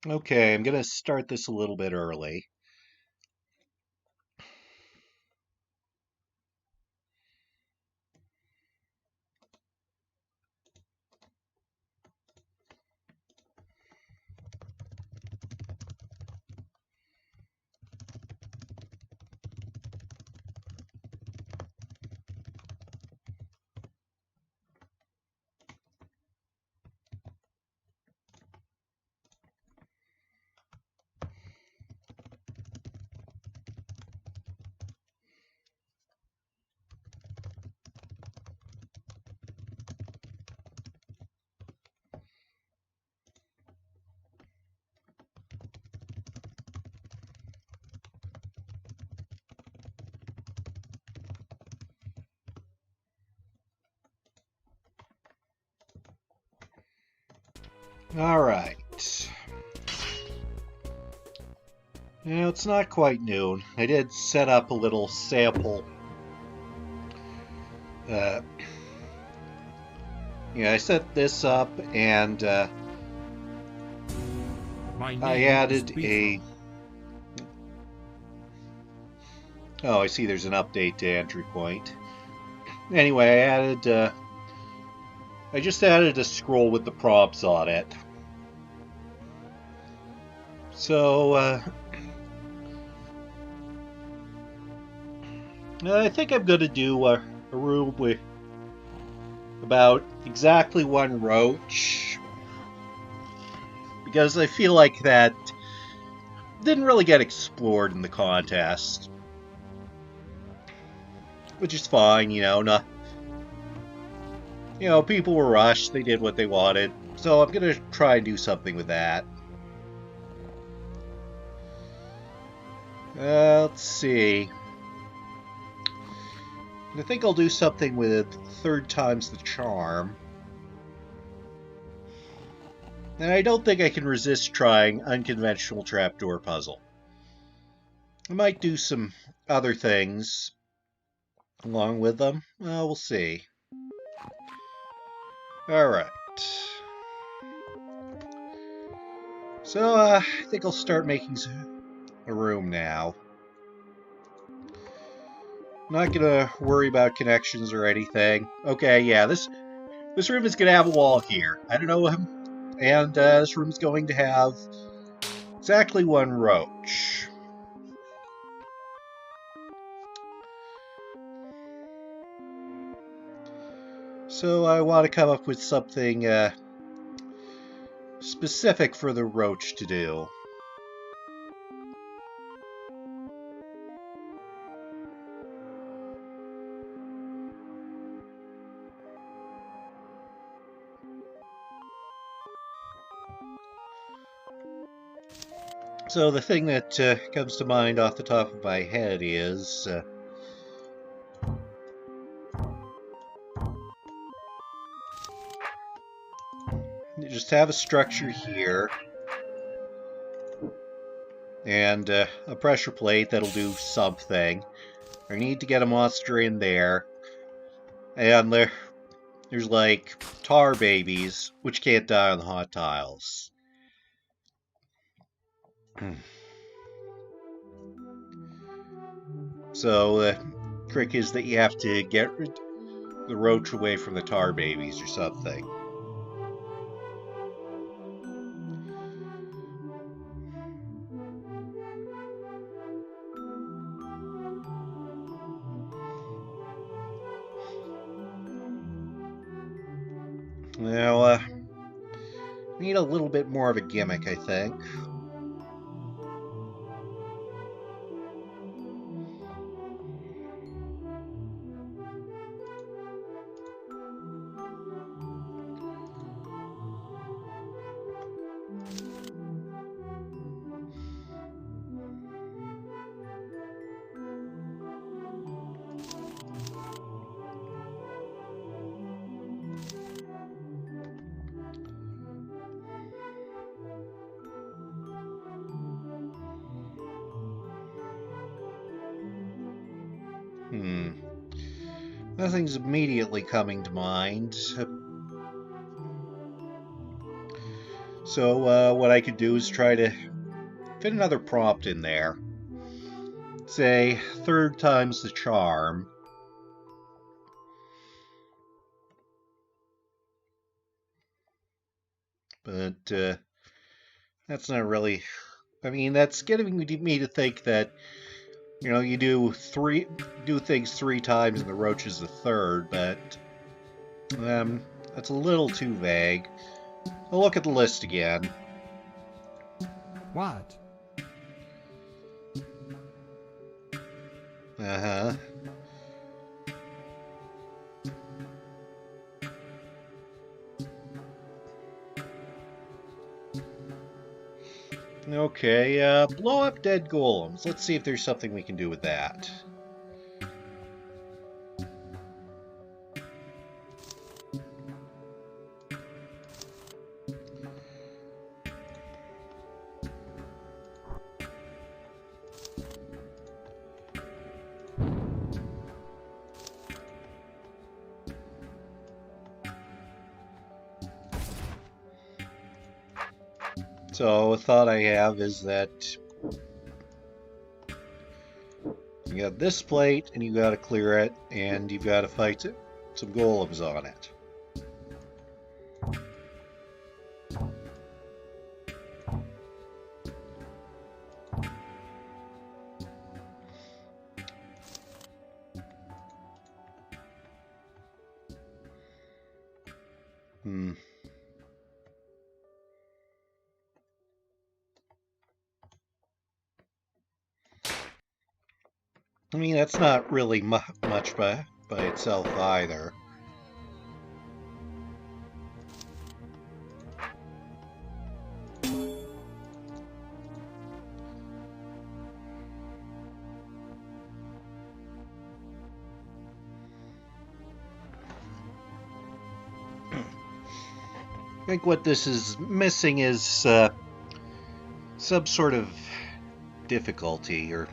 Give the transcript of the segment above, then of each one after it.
Okay, I'm going to start this a little bit early. All right. It's not quite noon. I did set up a little sample. Uh, I set this up and I added a... Oh, I see there's an update to entry point. Anyway, I just added a scroll with the prompts on it. So, I think I'm going to do a room with about exactly one roach, because I feel like that didn't really get explored in the contest, which is fine, people were rushed, they did what they wanted, so I'm going to try and do something with that. Let's see. I think I'll do something with third time's the charm. And I don't think I can resist trying unconventional trapdoor puzzle. I might do some other things along with them. Well, we'll see. Alright. So, I think I'll start making a room now. Not gonna worry about connections or anything. Okay, yeah, this room is gonna have a wall here. I don't know him. And this room's going to have exactly one roach. So I want to come up with something specific for the roach to do. So the thing that comes to mind off the top of my head is you just have a structure here and a pressure plate that'll do something. I need to get a monster in there, and there's like tar babies which can't die on the hot tiles. So the trick is that you have to get the roach away from the tar babies or something. Now, need a little bit more of a gimmick, I think. Nothing's immediately coming to mind. So what I could do is try to fit another prompt in there. Say, 3rd time's the charm. But that's not really... I mean, that's getting me to think that, you know, you do things 3 times and the roach is the 3rd, but that's a little too vague. I'll look at the list again. What? Uh-huh. Okay, blow up dead golems. Let's see if there's something we can do with that. So a thought I have is that you got this plate and you got to clear it, and you've got to fight some golems on it. I mean, that's not really much by itself either. I think what this is missing is some sort of difficulty, or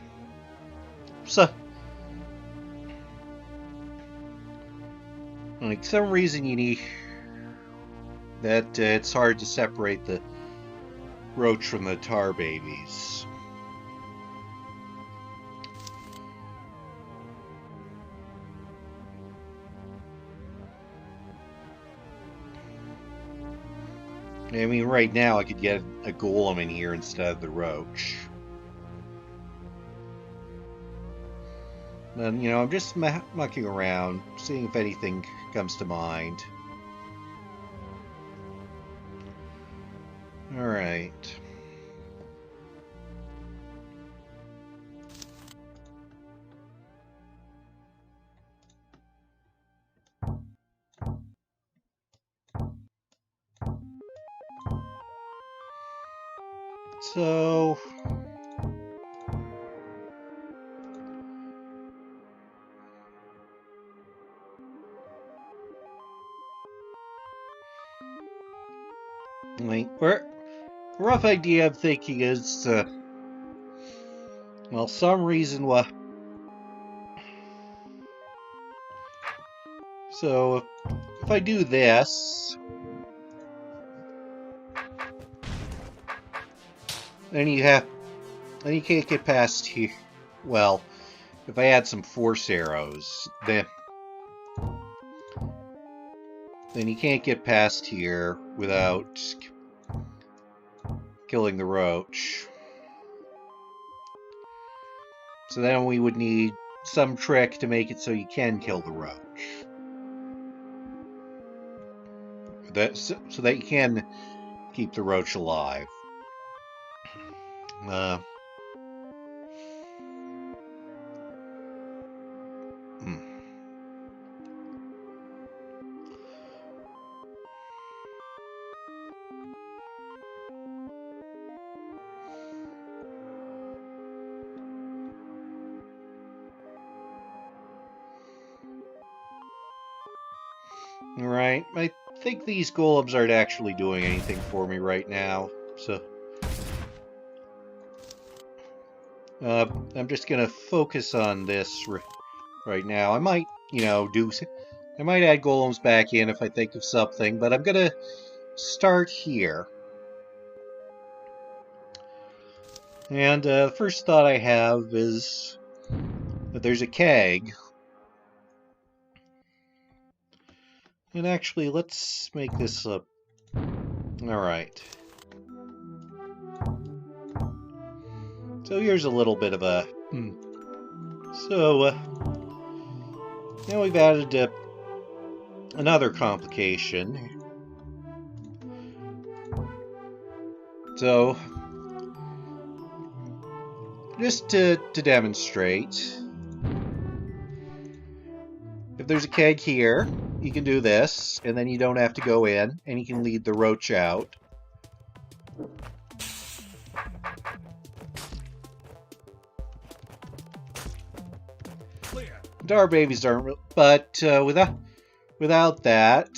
like some reason you need that it's hard to separate the roach from the tar babies. I mean, right now I could get a golem in here instead of the roach. And, you know, I'm just mucking around, seeing if anything comes to mind. Alright. So... like, rough idea I'm thinking is, well, some reason why... So, if I do this... then you can't get past here. Well, if I add some force arrows, then you can't get past here without killing the roach. So then we would need some trick to make it so you can kill the roach. So that you can keep the roach alive. Right, I think these golems aren't actually doing anything for me right now, so... I'm just gonna focus on this right now. I might, you know, I might add golems back in if I think of something, but I'm gonna start here. And the first thought I have is that there's a keg. And actually, let's make this up. Alright. So here's a little bit of a... So, now we've added another complication. So, just to demonstrate, if there's a keg here, you can do this, and then you don't have to go in, and you can lead the roach out. Tar babies aren't, but without that,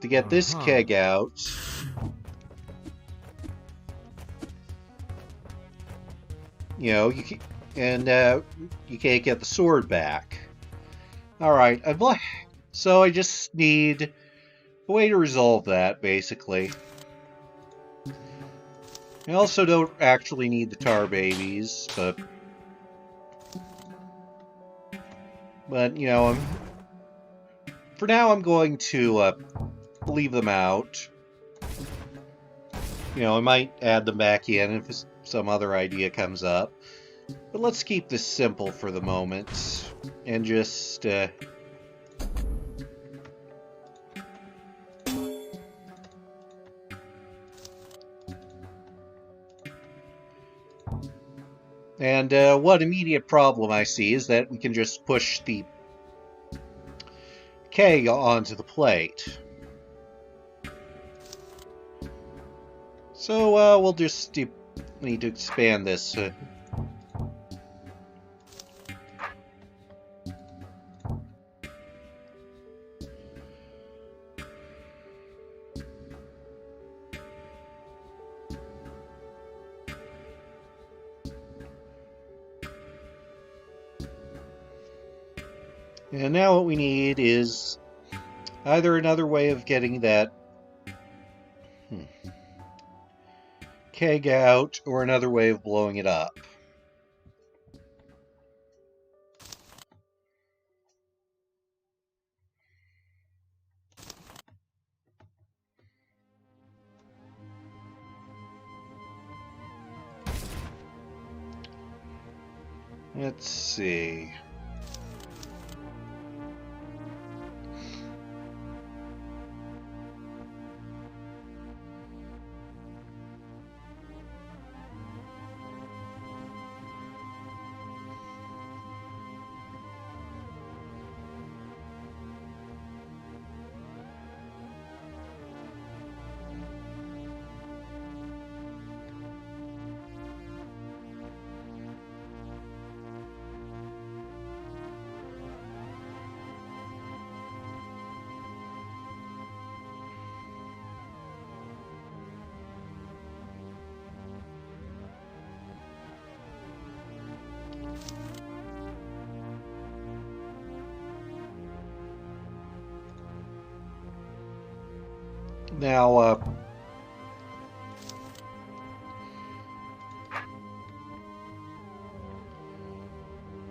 to get this keg out, you know, you can't get the sword back. All right, so I just need a way to resolve that, basically. I also don't actually need the tar babies, but you know, for now I'm going to leave them out. You know, I might add them back in if some other idea comes up. But let's keep this simple for the moment, and just... And one immediate problem I see is that we can just push the keg onto the plate. So we'll just need to expand this. And now what we need is either another way of getting that keg out, or another way of blowing it up. Let's see. Now,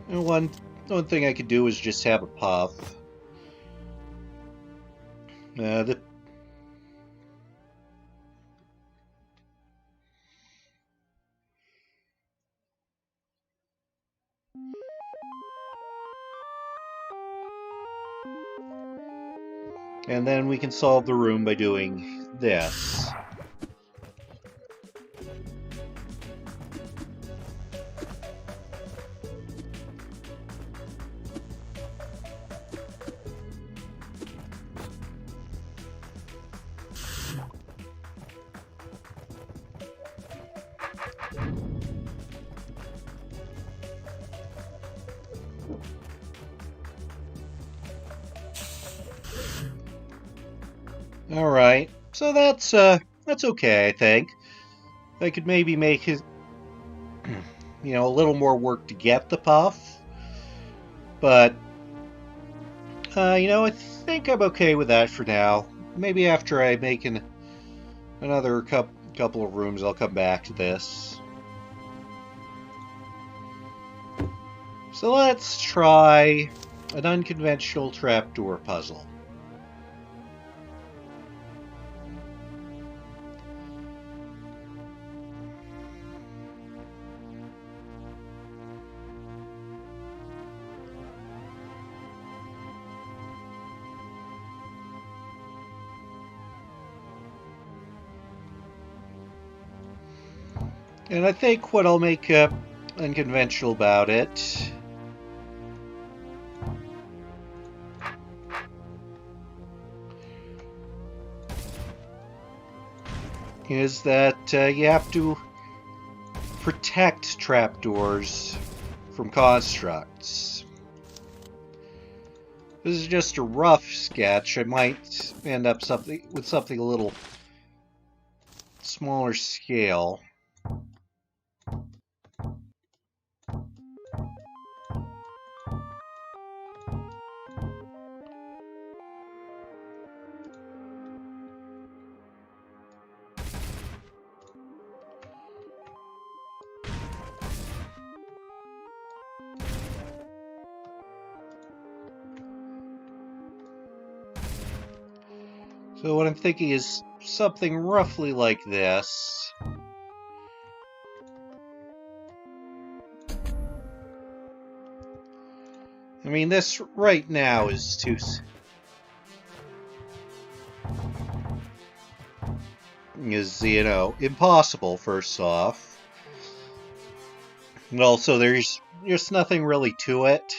one thing I could do is just have a puff. And then we can solve the room by doing this. Alright, so that's okay, I think. I could maybe make his, you know, a little more work to get the puff. But, you know, I think I'm okay with that for now. Maybe after I make another couple of rooms, I'll come back to this. So let's try an unconventional trapdoor puzzle. And I think what I'll make unconventional about it is that you have to protect trapdoors from constructs. This is just a rough sketch. I might end up with something a little smaller scale. So what I'm thinking is something roughly like this. I mean, this right now is too... is, you know, impossible, first off. And also, there's just nothing really to it.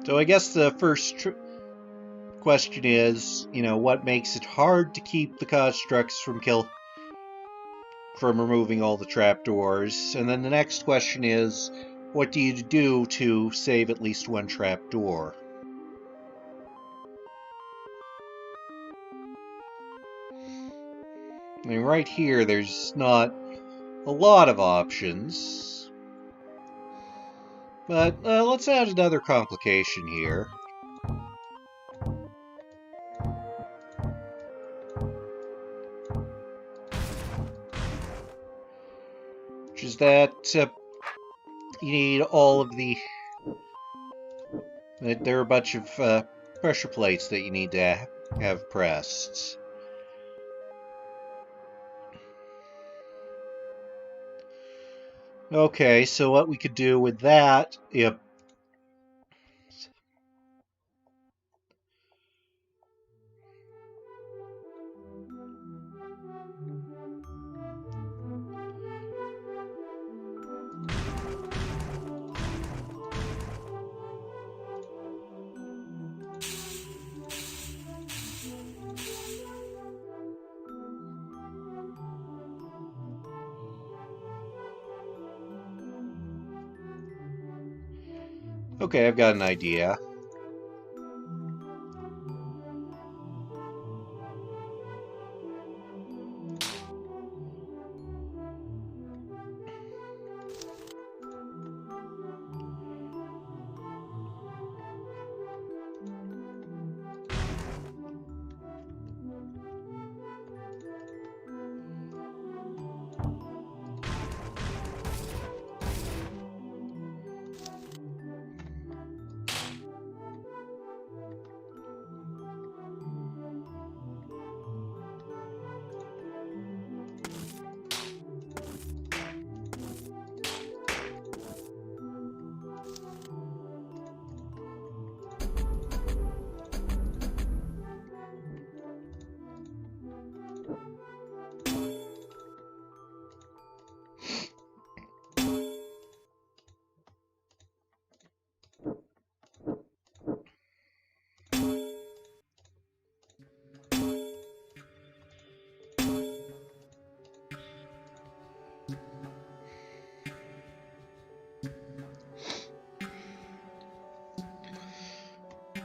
So I guess the first question is, you know, what makes it hard to keep the constructs from removing all the trapdoors? And then the next question is, what do you do to save at least one trapdoor? I mean, right here, there's not a lot of options. But let's add another complication here. Which is that you need all of the... there are a bunch of pressure plates that you need to have pressed. Okay, so what we could do with that... Yep. Okay, I've got an idea.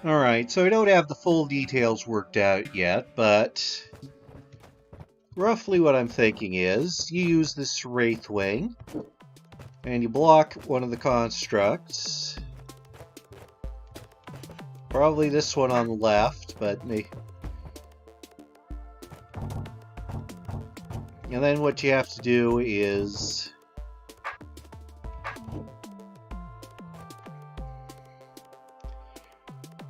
Alright, so I don't have the full details worked out yet, but roughly what I'm thinking is you use this Wraith Wing, and you block one of the constructs, Probably this one on the left, but... And then what you have to do is...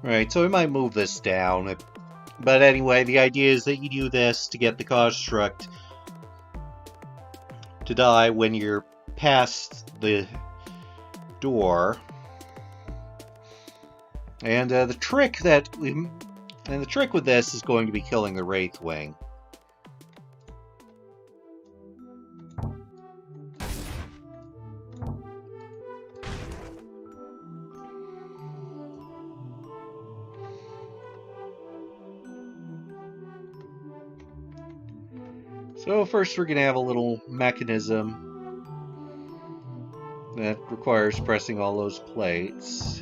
Right, so we might move this down. But anyway, the idea is that you do this to get the construct to die when you're past the door. And the trick with this is going to be killing the Wraithwing. So first we're going to have a little mechanism that requires pressing all those plates.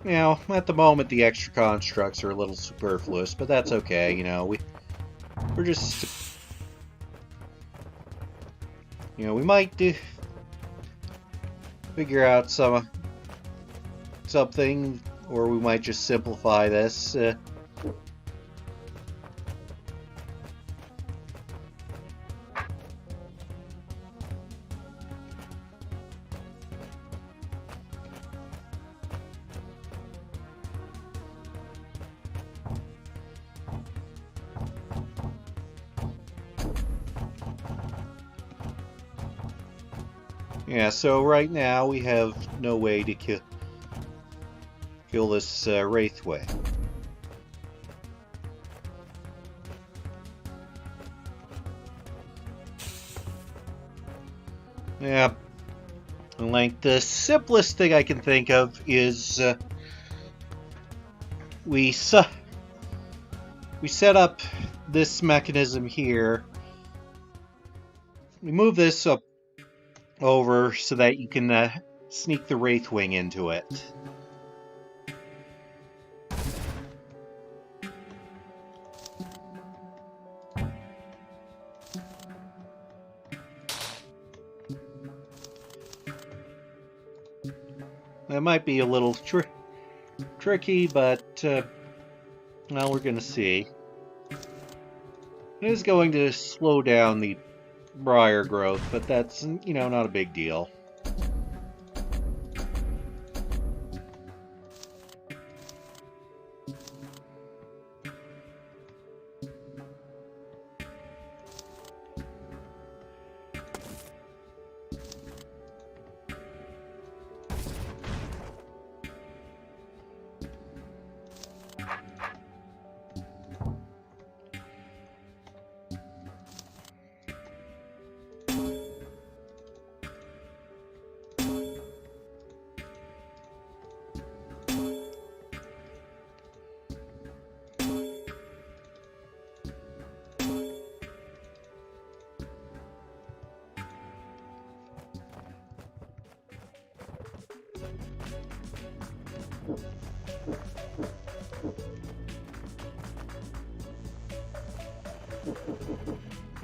Now, at the moment, the extra constructs are a little superfluous, but that's okay, you know, we're just... You know, we might figure out something, or we might just simplify this. Yeah, so right now we have no way to kill this Wraithwing. Yeah, like the simplest thing I can think of is we set up this mechanism here. We move this up over so that you can sneak the Wraithwing into it. That might be a little tricky, but well, we're gonna see. It is going to slow down the briar growth, but that's, you know, not a big deal.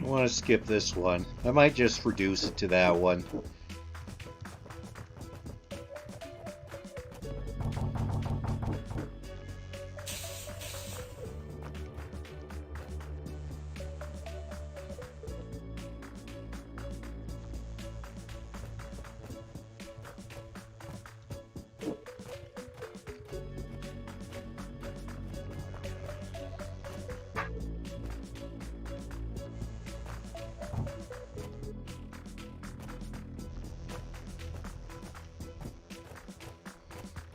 I want to skip this one. I might just reduce it to that one.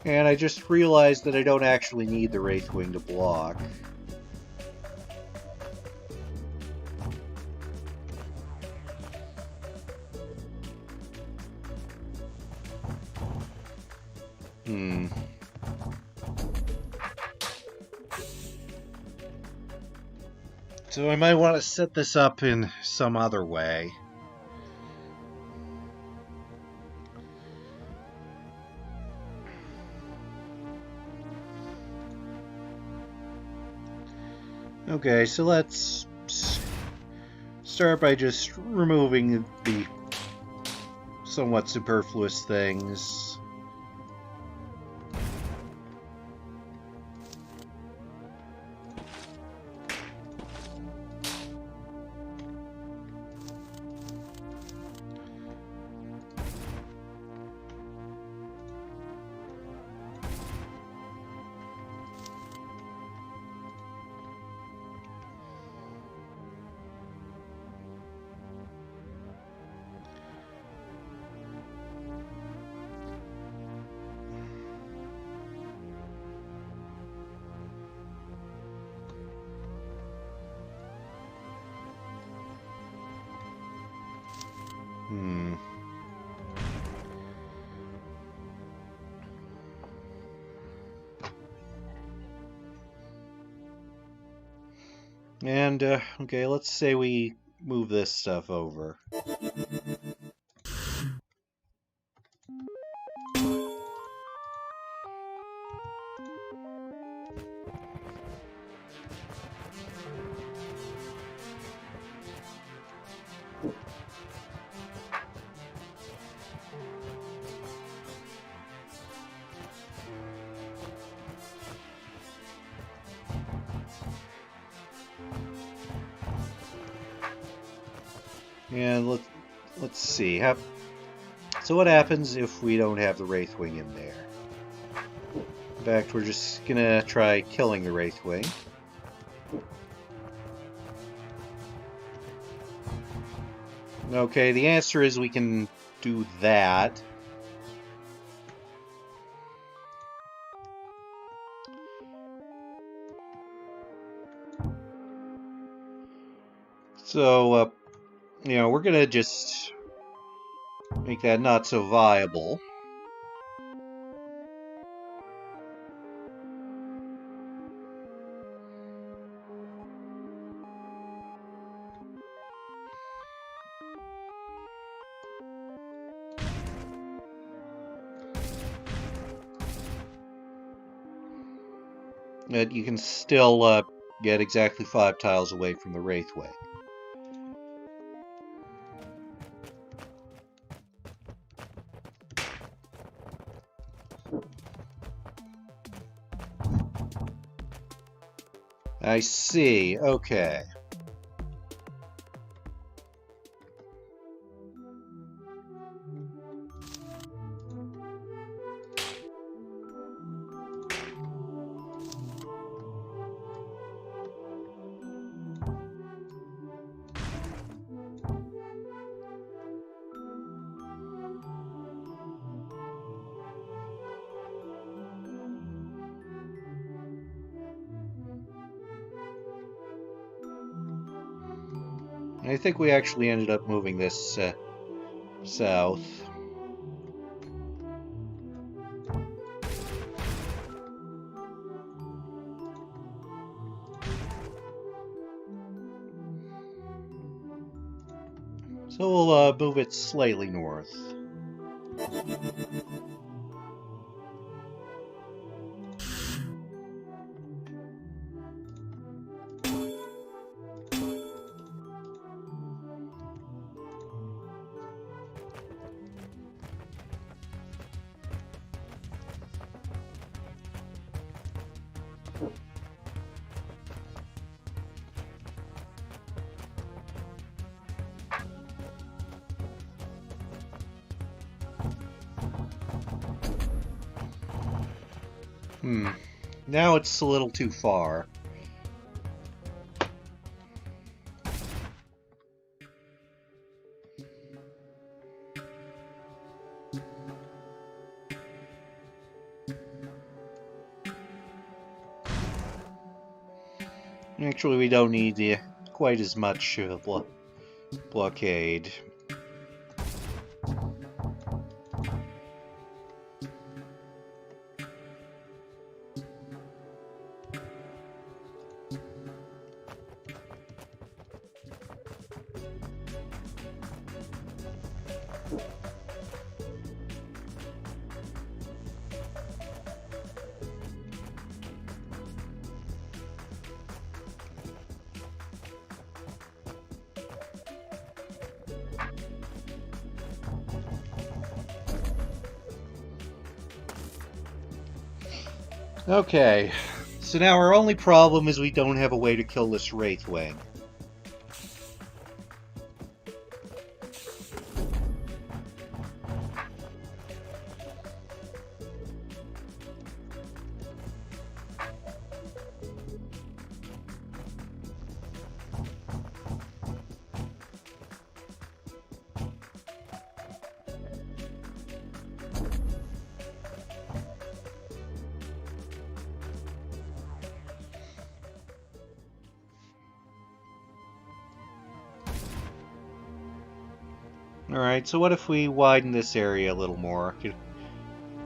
And I just realized that I don't actually need the Wraithwing to block. So I might want to set this up in some other way. Okay, so let's start by just removing the somewhat superfluous things. And, okay, let's say we move this stuff over. And let's see. So what happens if we don't have the Wraithwing in there? In fact, we're just gonna try killing the Wraithwing. Okay, the answer is we can do that. So, we're gonna just make that not so viable. But you can still get exactly 5 tiles away from the Wraithwing. I see. Okay. I think we actually ended up moving this south. So we'll move it slightly north. Now it's a little too far. Actually, we don't need quite as much blockade. Okay, so now our only problem is we don't have a way to kill this Wraithwing. Alright, so what if we widen this area a little more? Could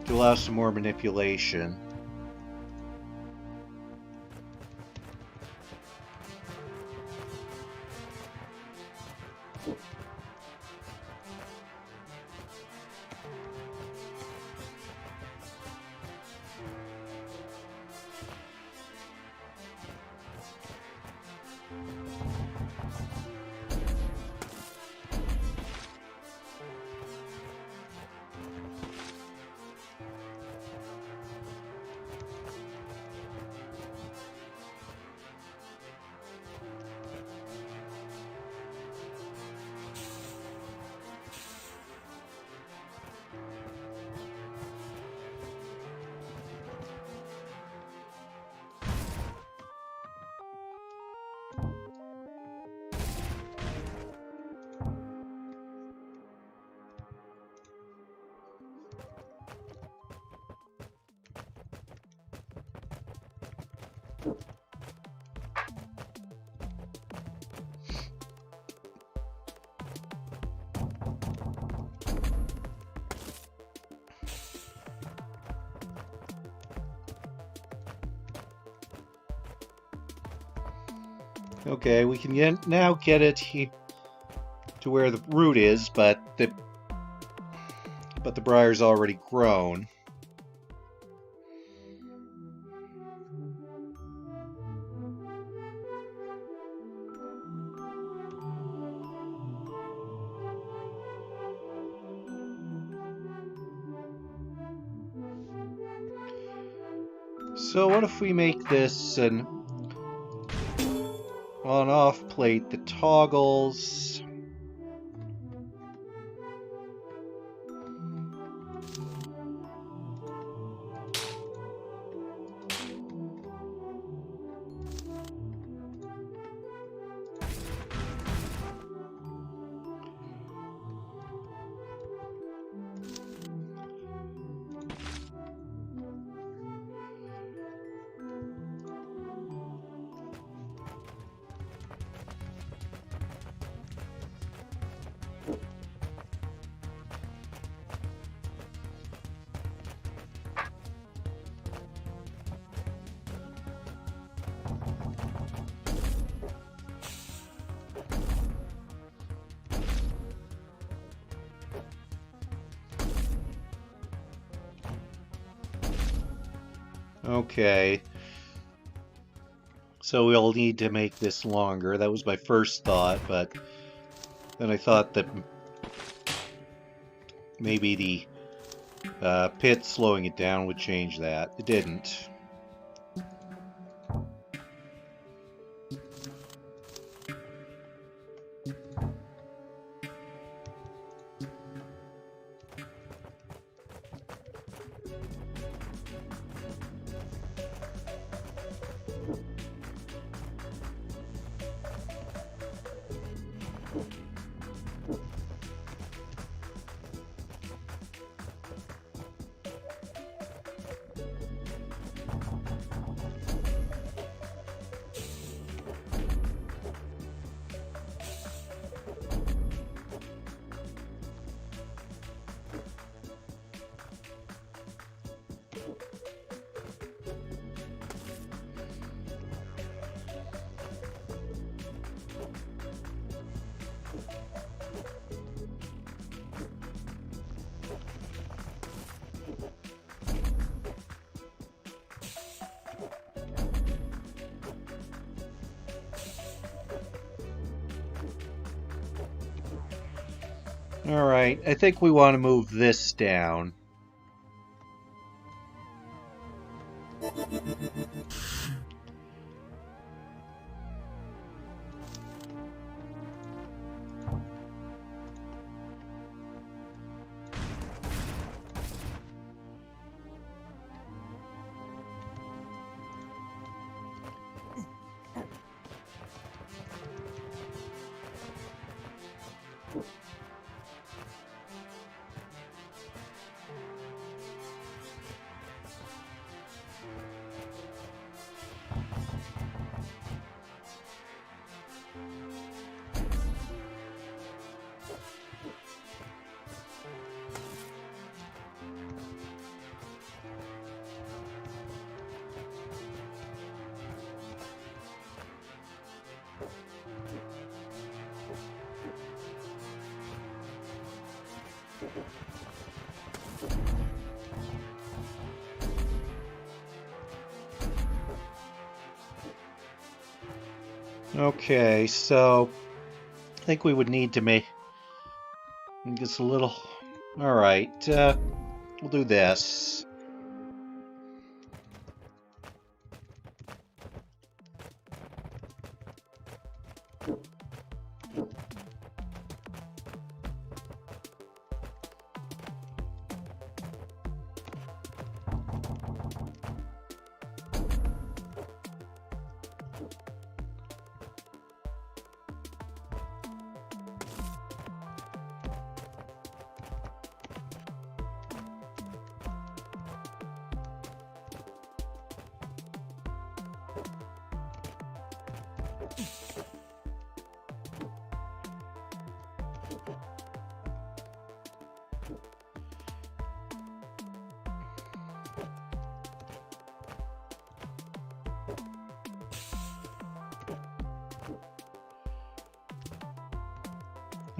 allow some more manipulation. Okay, we can now get it to where the root is, but the briar's already grown. So what if we make this an on-off plate that toggles? Okay. So we'll need to make this longer. That was my first thought, but then I thought that maybe the pit slowing it down would change that. It didn't. Alright, I think we want to move this down. Okay, so I think we would need to make this a little... Alright, we'll do this.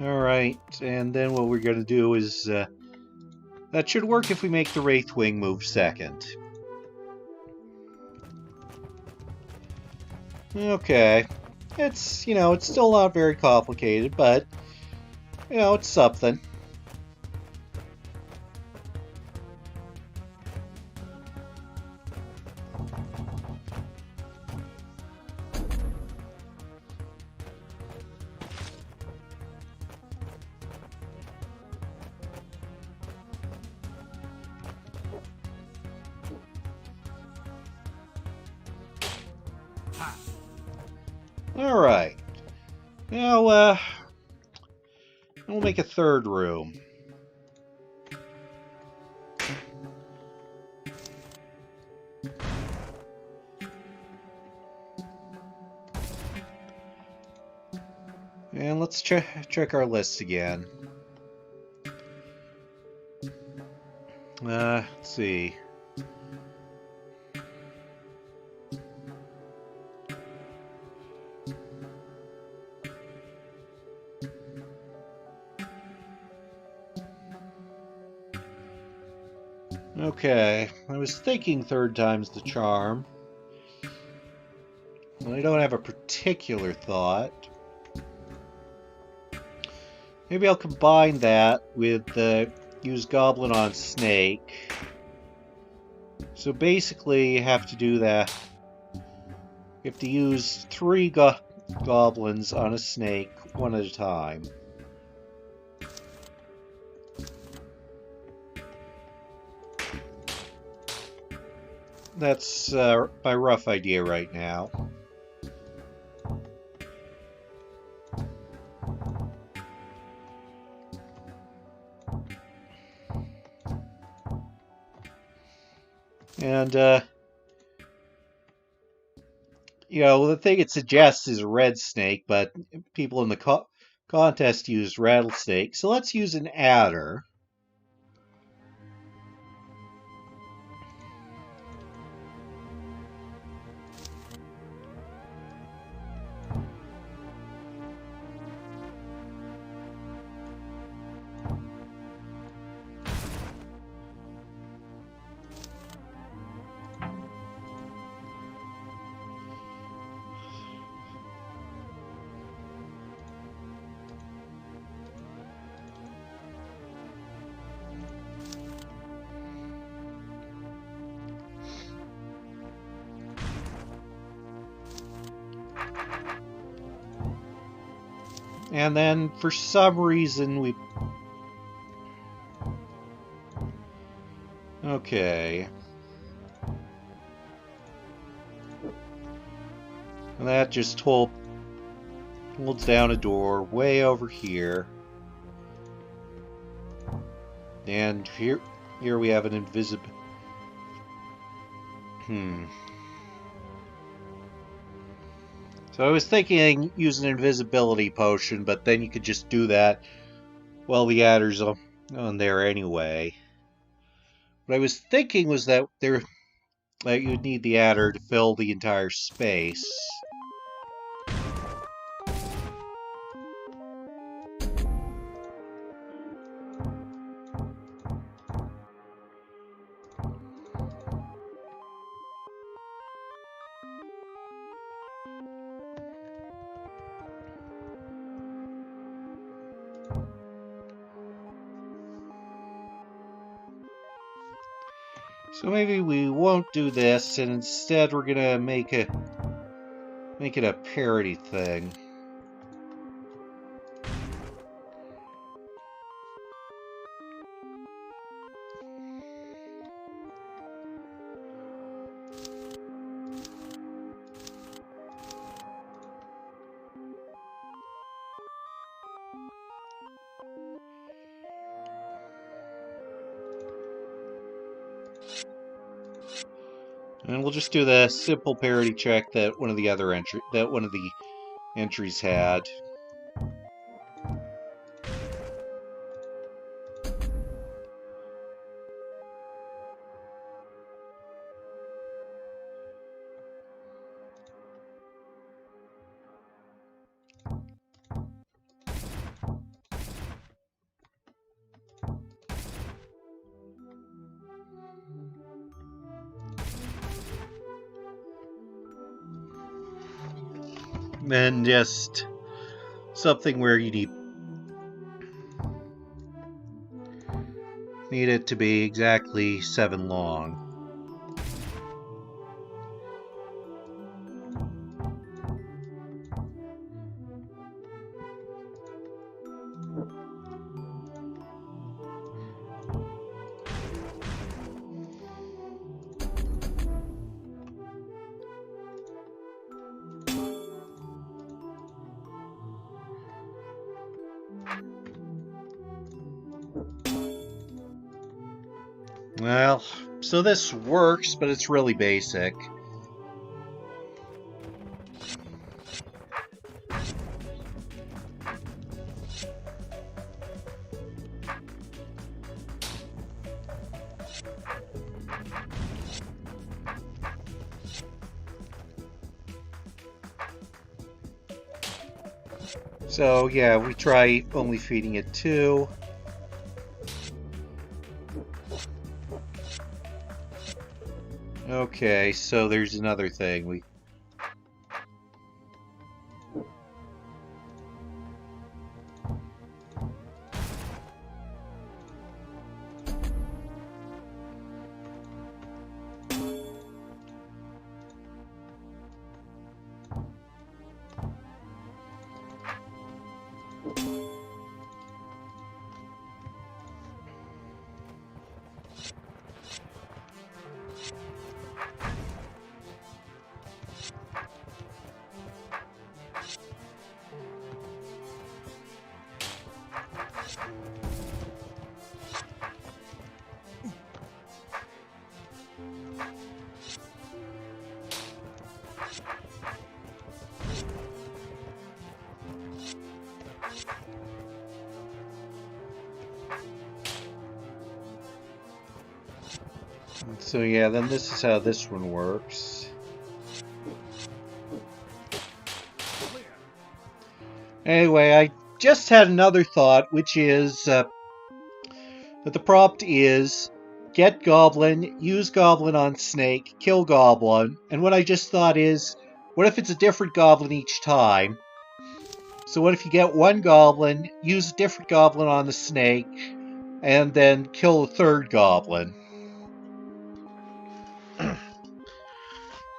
Alright, and then what we're going to do is... that should work if we make the Wraithwing move second. Okay. It's, it's still not very complicated, but, it's something. Alright. Now, we'll make a third room. And let's check our list again. Let's see. Okay, I was thinking third time's the charm. Well, I don't have a particular thought. Maybe I'll combine that with use Goblin on Snake. So basically, you have to do that. You have to use 3 Goblins on a Snake, one at a time. That's my rough idea right now. And, the thing it suggests is a red snake, but people in the contest used rattlesnake. So let's use an adder. And then, for some reason, we... Okay. And that just holds down a door way over here. And here we have an invisible... So I was thinking use an invisibility potion, but then you could just do that while the adder's on there anyway. What I was thinking was that you'd need the adder to fill the entire space. So maybe we won't do this, and instead we're gonna make it a parody thing. And we'll just do the simple parity check that one of the entries had. And just something where you need it to be exactly 7 long. Well, so this works, but it's really basic. So yeah, we try only feeding it 2. Okay, so there's another thing. So yeah, then this is how this one works. Anyway, I just had another thought, which is that the prompt is get Goblin, use Goblin on Snake, kill Goblin, and what I just thought is, what if it's a different Goblin each time? So what if you get one Goblin, use a different Goblin on the Snake, and then kill the third Goblin?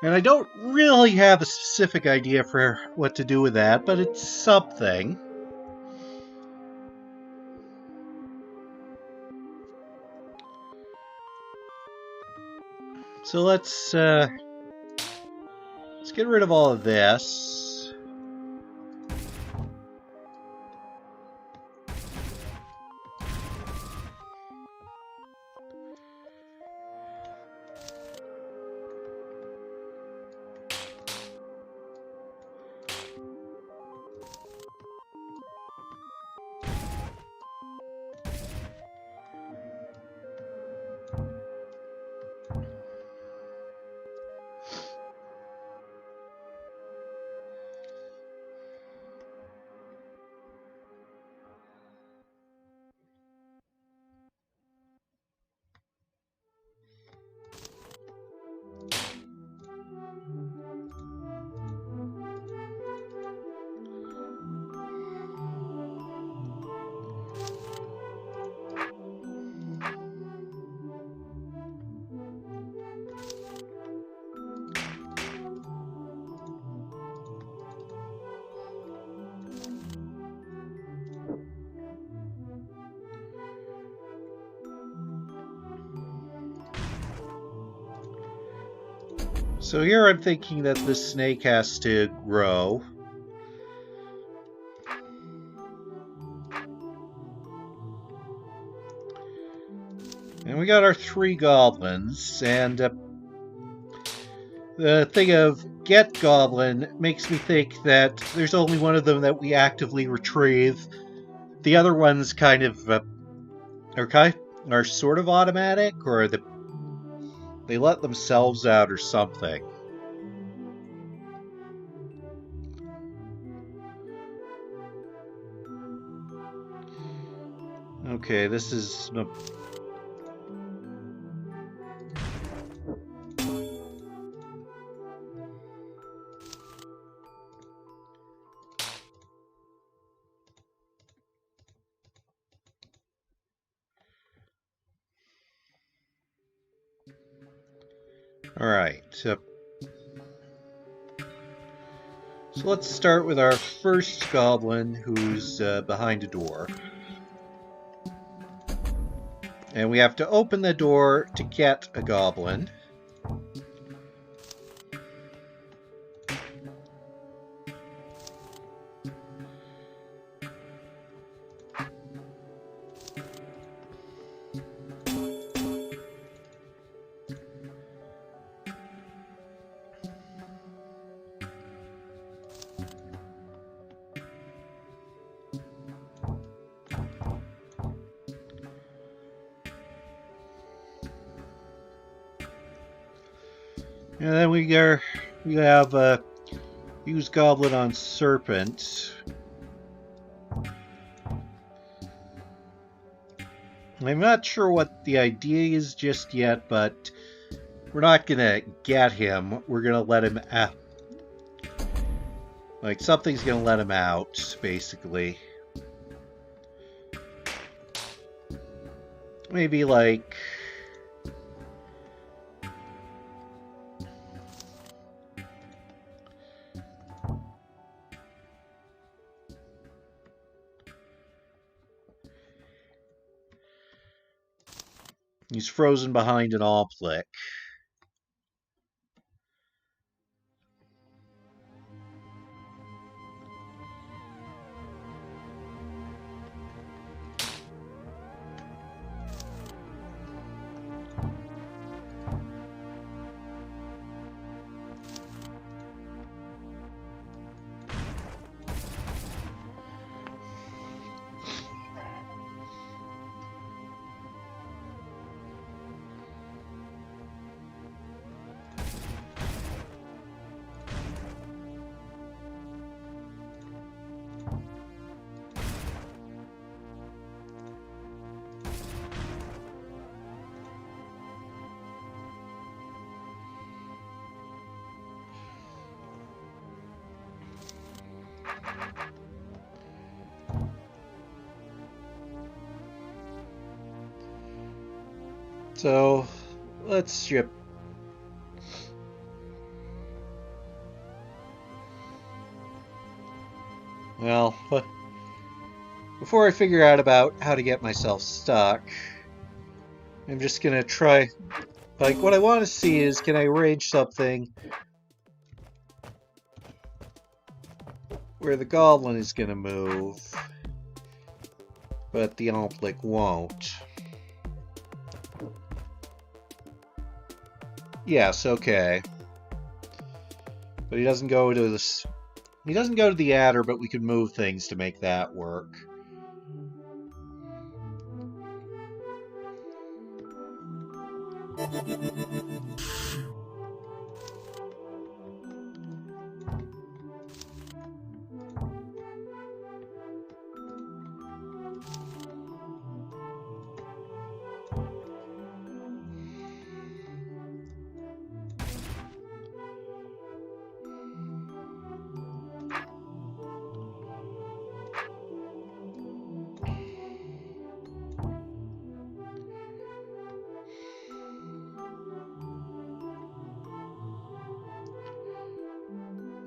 And I don't really have a specific idea for what to do with that, but it's something. So let's get rid of all of this. So here I'm thinking that this snake has to grow. And we got our 3 goblins, and the thing of get goblin makes me think that there's only one of them that we actively retrieve. The other ones kind of are sort of automatic, or they let themselves out or something. Okay, this is... Alright. So let's start with our first goblin, who's behind a door. And we have to open the door to get a goblin. And then we have use goblin on serpent. I'm not sure what the idea is just yet, but we're not gonna get him. We're gonna let him out. Like, something's gonna let him out, basically. Maybe like... He's frozen behind an oplic. So, let's ship. Well, before I figure out about how to get myself stuck, I'm just gonna try Like, what I want to see is, can I arrange something where the goblin is going to move, but the Omplic won't? Yes, okay. But he doesn't go to this. He doesn't go to the adder, but we could move things to make that work.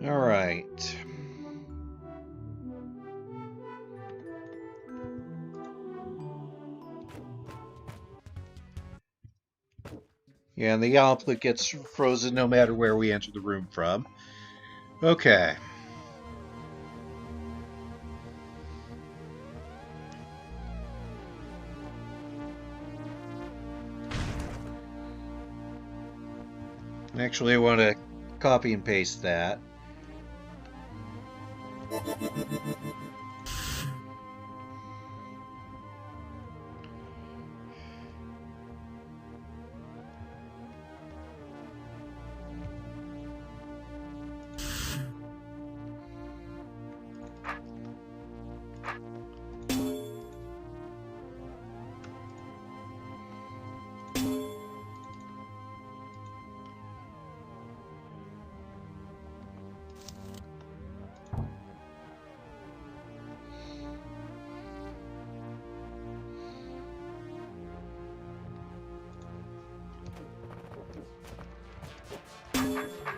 All right. Yeah, and the Omplic gets frozen no matter where we enter the room from. Okay. Actually, I want to copy and paste that.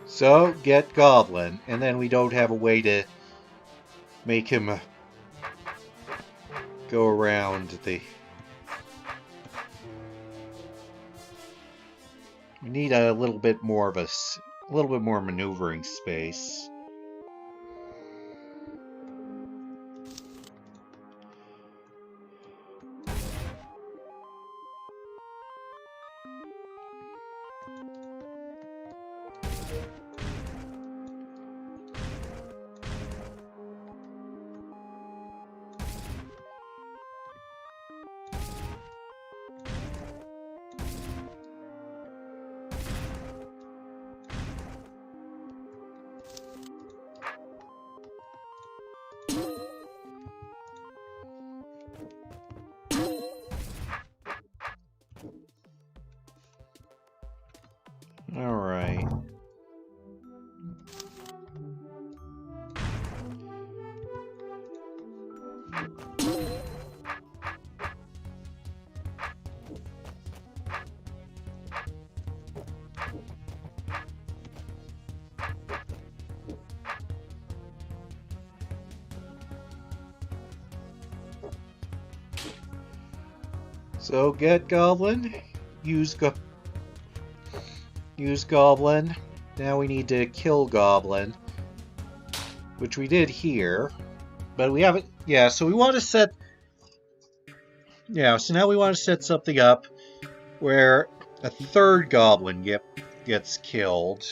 So, get Goblin, and then we don't have a way to make him go around the... We need a little bit more of a little bit more maneuvering space. All right. So get Goblin, use Goblin. Now we need to kill Goblin, which we did here, but we haven't. Yeah, so we want to set. Yeah, so now we want to set something up where a third Goblin gets killed.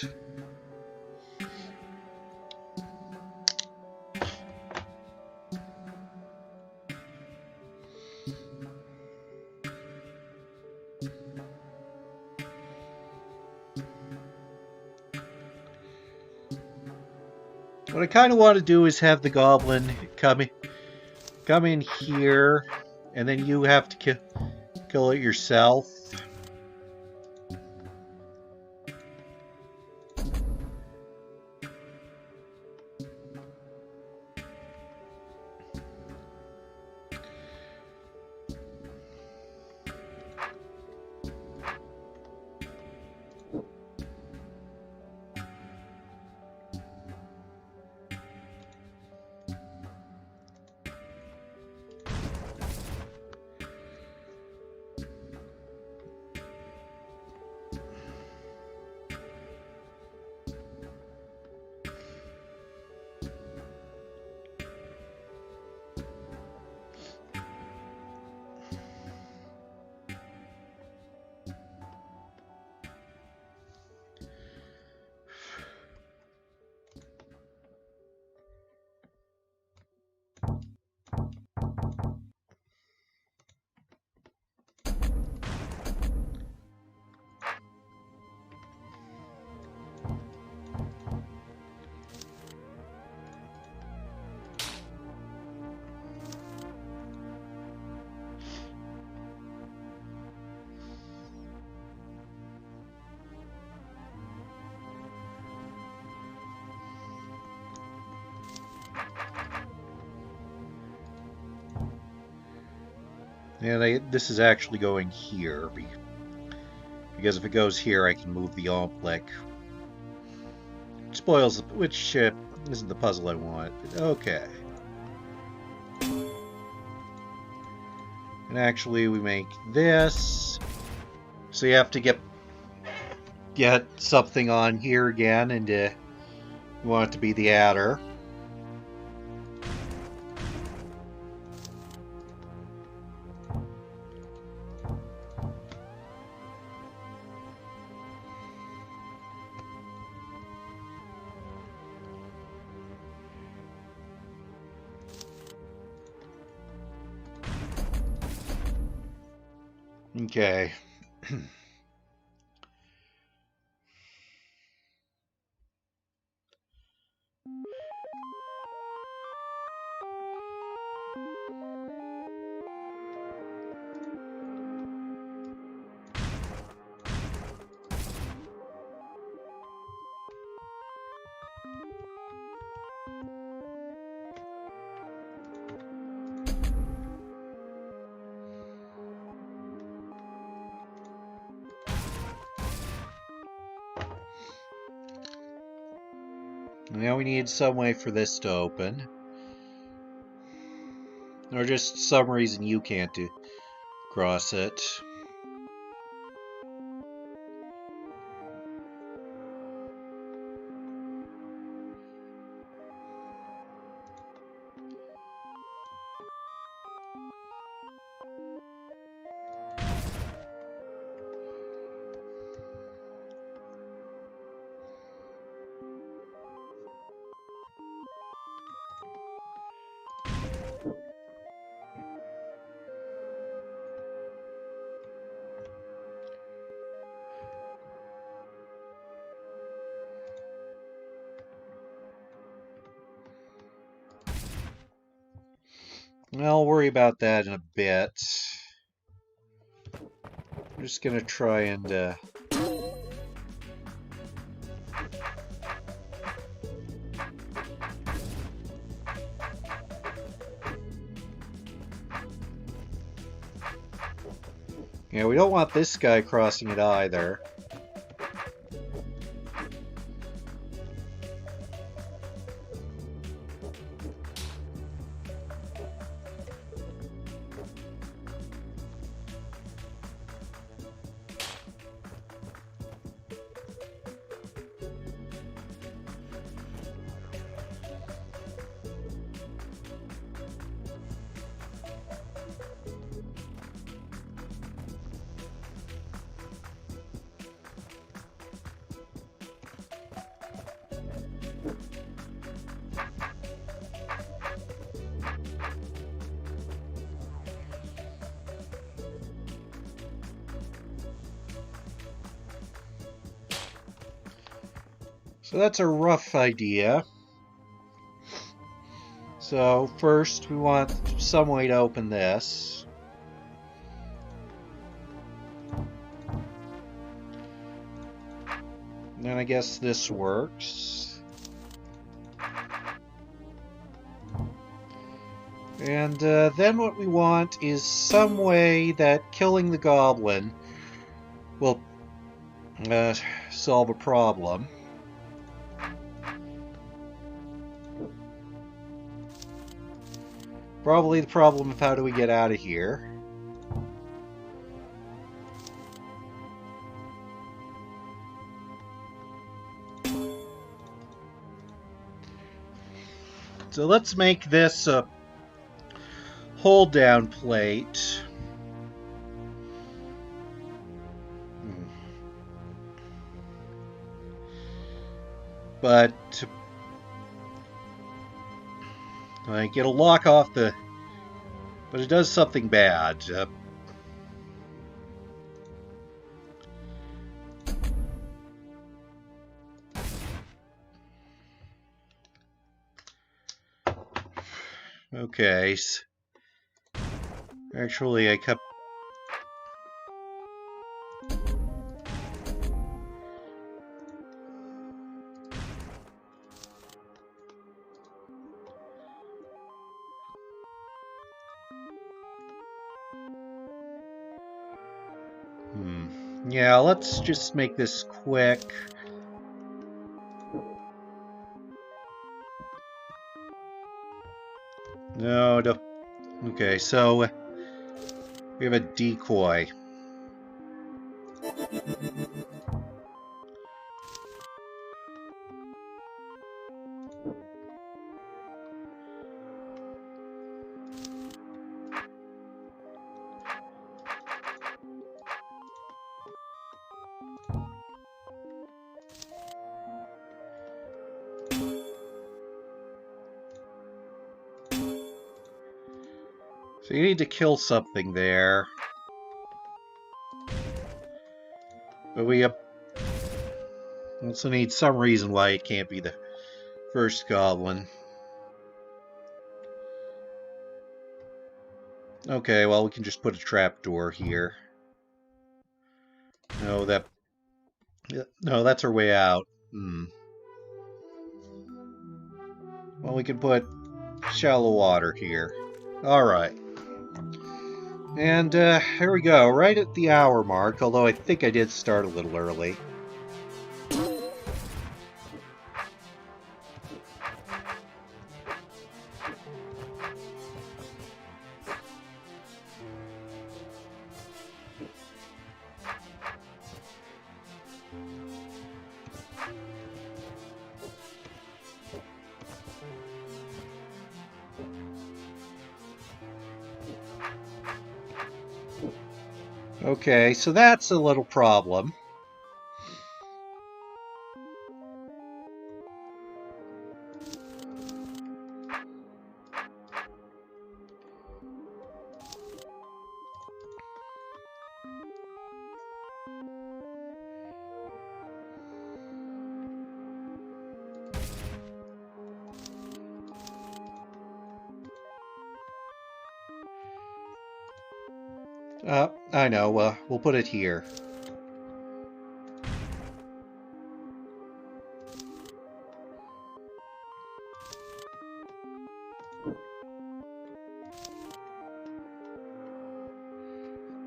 What I kind of want to do is have the Goblin come in here, and then you have to kill it yourself. And this is actually going here, because if it goes here, I can move the Omplic. Spoils, which isn't the puzzle I want. Okay. And actually, we make this. So you have to get something on here again, and you want it to be the adder. Okay. Now we need some way for this to open. Or just some reason you can't cross it. I'll worry about that in a bit. I'm just gonna try and yeah, we don't want this guy crossing it either. So that's a rough idea. So first we want some way to open this. And then I guess this works. And then what we want is some way that killing the goblin will solve a problem. Probably the problem of how do we get out of here. So let's make this a hold down plate. But like it'll lock off the, but it does something bad. Okay. Actually, I kept. Yeah, let's just make this quick. No. Okay, so we have a decoy. So you need to kill something there. But we also need some reason why it can't be the first goblin. Okay, well, we can just put a trapdoor here. No, that's our way out. Well, we can put shallow water here. Alright. And here we go, right at the hour mark, although I think I did start a little early. Okay, so that's a little problem. I know, we'll put it here.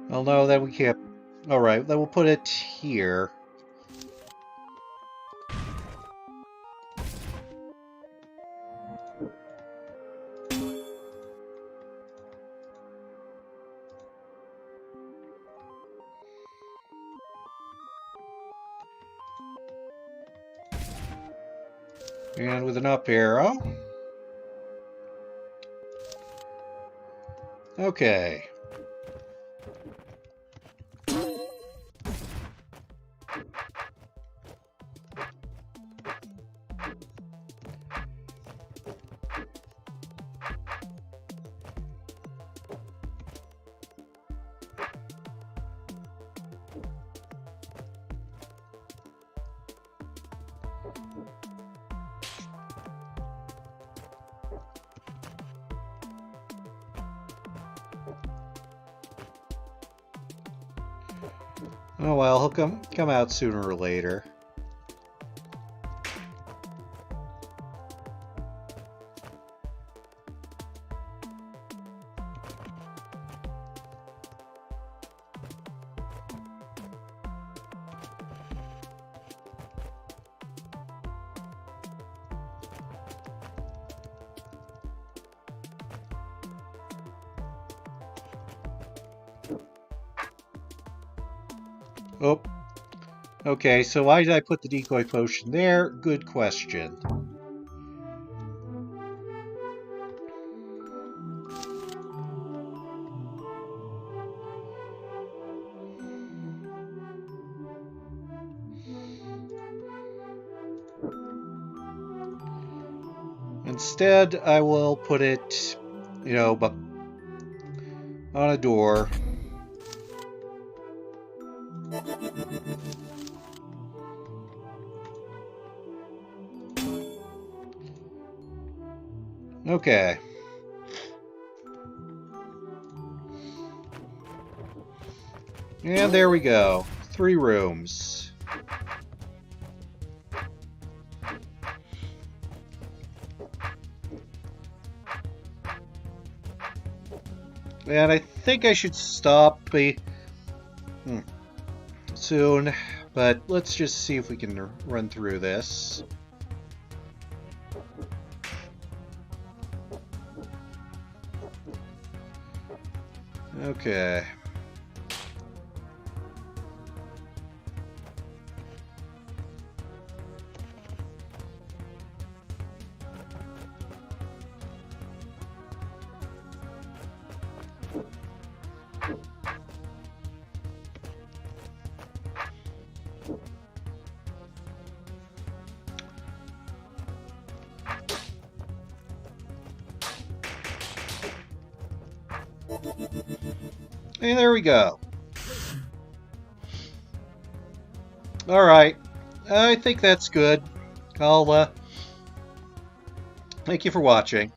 Well, no, then we can't. Alright, then we'll put it here. And with an up arrow. Okay. Oh well, he'll come out sooner or later. Oh. Okay, so why did I put the decoy potion there? Good question. Instead, I will put it, on a door. Okay. And there we go. 3 rooms. And I think I should stop soon, but let's just see if we can run through this. Okay. And there we go. Alright. I think that's good. I'll, thank you for watching.